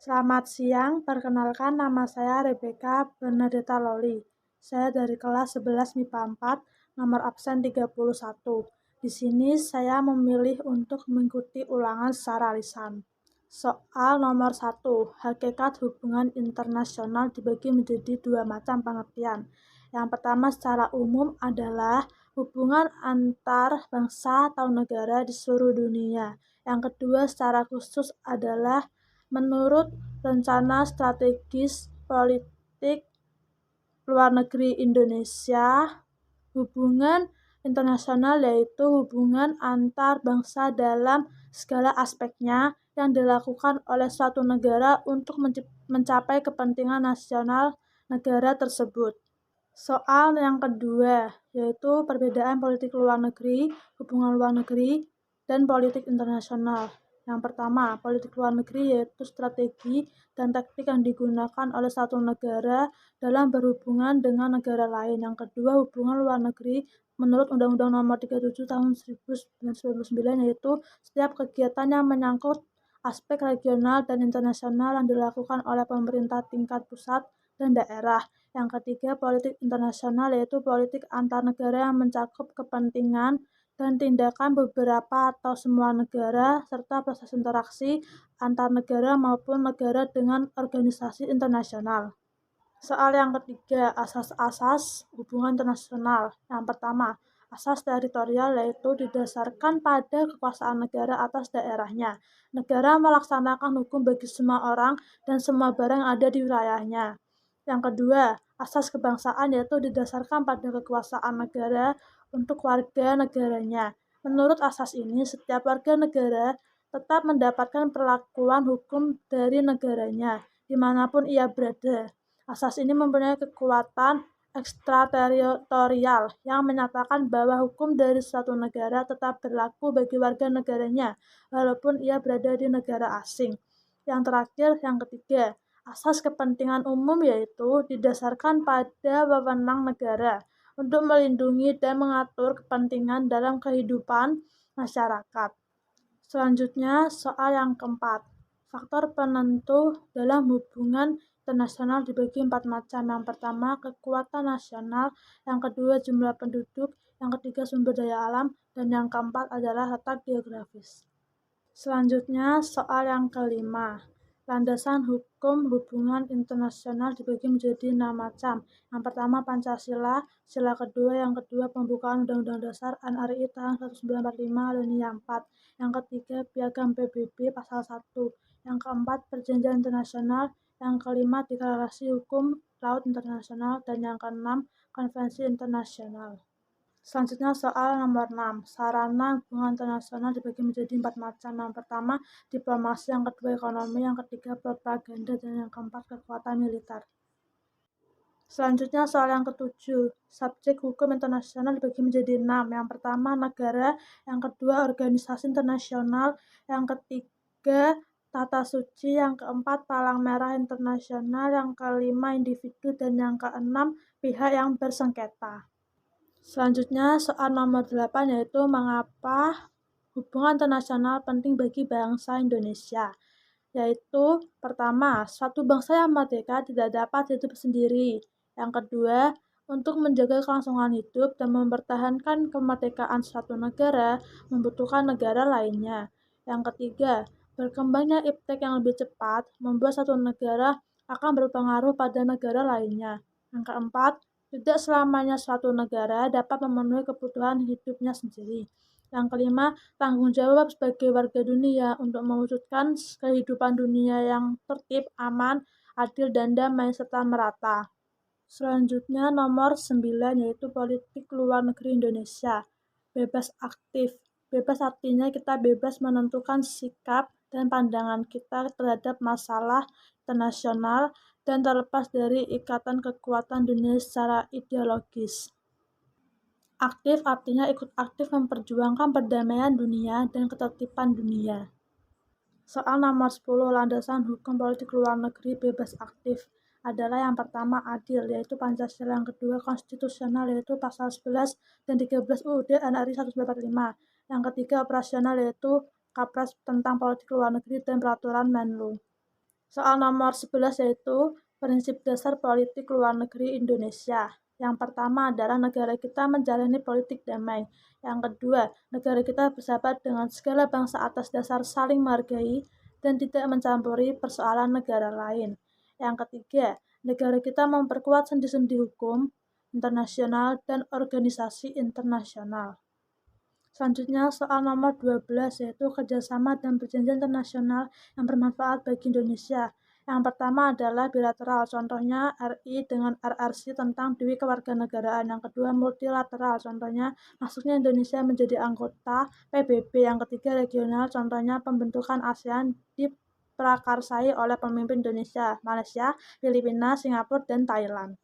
Selamat siang, perkenalkan nama saya Rebecca Bernadetta Loli. Saya dari kelas 11 MIPA 4, nomor absen 31. Di sini saya memilih untuk mengikuti ulangan secara lisan. Soal nomor 1, hakikat hubungan internasional dibagi menjadi dua macam pengertian. Yang pertama secara umum adalah hubungan antar bangsa atau negara di seluruh dunia. Yang kedua secara khusus adalah menurut rencana strategis politik luar negeri Indonesia, hubungan internasional yaitu hubungan antar bangsa dalam segala aspeknya yang dilakukan oleh suatu negara untuk mencapai kepentingan nasional negara tersebut. Soal yang kedua yaitu perbedaan politik luar negeri, hubungan luar negeri, dan politik internasional. Yang pertama, politik luar negeri yaitu strategi dan taktik yang digunakan oleh satu negara dalam berhubungan dengan negara lain. Yang kedua, hubungan luar negeri menurut Undang-Undang Nomor 37 Tahun 1999 yaitu setiap kegiatan yang menyangkut aspek regional dan internasional yang dilakukan oleh pemerintah tingkat pusat dan daerah. Yang ketiga, politik internasional yaitu politik antar negara yang mencakup kepentingan dan tindakan beberapa atau semua negara serta proses interaksi antar negara maupun negara dengan organisasi internasional. Soal yang ketiga, asas-asas hubungan internasional. Yang pertama, asas teritorial yaitu didasarkan pada kekuasaan negara atas daerahnya. Negara melaksanakan hukum bagi semua orang dan semua barang yang ada di wilayahnya. Yang kedua, asas kebangsaan yaitu didasarkan pada kekuasaan negara untuk warga negaranya. Menurut asas ini, setiap warga negara tetap mendapatkan perlakuan hukum dari negaranya, dimanapun ia berada. Asas ini mempunyai kekuatan ekstrateritorial yang menyatakan bahwa hukum dari suatu negara tetap berlaku bagi warga negaranya, walaupun ia berada di negara asing. Yang terakhir, yang ketiga, asas kepentingan umum yaitu didasarkan pada wewenang negara untuk melindungi dan mengatur kepentingan dalam kehidupan masyarakat. Selanjutnya, soal yang keempat. Faktor penentu dalam hubungan internasional dibagi 4 macam. Yang pertama, kekuatan nasional, yang kedua, jumlah penduduk, yang ketiga, sumber daya alam, dan yang keempat adalah letak geografis. Selanjutnya, soal yang kelima. Landasan hukum hubungan internasional dibagi menjadi 6 macam. Yang pertama Pancasila, sila kedua, yang kedua pembukaan Undang-Undang Dasar NRI tahun 1945 alinea 4. Yang ketiga Piagam PBB pasal 1. Yang keempat Perjanjian Internasional, yang kelima Deklarasi Hukum Laut Internasional, dan yang keenam Konvensi Internasional. Selanjutnya soal nomor 6. Sarana hubungan internasional dibagi menjadi 4 macam. Yang pertama diplomasi, yang kedua ekonomi, yang ketiga propaganda, dan yang keempat kekuatan militer. Selanjutnya soal yang ketujuh. Subjek hukum internasional dibagi menjadi 6. Yang pertama negara, yang kedua organisasi internasional, yang ketiga tata suci, yang keempat palang merah internasional, yang kelima individu, dan yang keenam pihak yang bersengketa. Selanjutnya soal nomor 8 yaitu mengapa hubungan internasional penting bagi bangsa Indonesia. Yaitu pertama, suatu bangsa yang merdeka tidak dapat hidup sendiri. Yang kedua, untuk menjaga kelangsungan hidup dan mempertahankan kemerdekaan suatu negara membutuhkan negara lainnya. Yang ketiga, berkembangnya iptek yang lebih cepat membuat suatu negara akan berpengaruh pada negara lainnya. Yang keempat, tidak selamanya suatu negara dapat memenuhi kebutuhan hidupnya sendiri. Yang kelima, tanggung jawab sebagai warga dunia untuk mewujudkan kehidupan dunia yang tertib, aman, adil, dan damai serta merata. Selanjutnya nomor 9 yaitu politik luar negeri Indonesia. Bebas aktif. Bebas artinya kita bebas menentukan sikap dan pandangan kita terhadap masalah internasional dan terlepas dari ikatan kekuatan dunia secara ideologis. Aktif artinya ikut aktif memperjuangkan perdamaian dunia dan ketertiban dunia. Soal nomor 10, landasan hukum politik luar negeri bebas aktif adalah yang pertama adil, yaitu Pancasila, yang kedua konstitusional, yaitu pasal 11 dan 13 UUD NRI 1945, yang ketiga operasional, yaitu Kapres tentang politik luar negeri dan peraturan Menlu. Soal nomor 11 yaitu prinsip dasar politik luar negeri Indonesia. Yang pertama adalah negara kita menjalani politik damai. Yang kedua, negara kita bersahabat dengan segala bangsa atas dasar saling menghargai dan tidak mencampuri persoalan negara lain. Yang ketiga, negara kita memperkuat sendi-sendi hukum internasional dan organisasi internasional. Selanjutnya soal nomor 12 yaitu kerjasama dan perjanjian internasional yang bermanfaat bagi Indonesia. Yang pertama adalah bilateral, contohnya RI dengan RRC tentang Dewi Kewarganegaraan. Yang kedua multilateral, contohnya masuknya Indonesia menjadi anggota PBB. Yang ketiga regional, contohnya pembentukan ASEAN diprakarsai oleh pemimpin Indonesia, Malaysia, Filipina, Singapura, dan Thailand.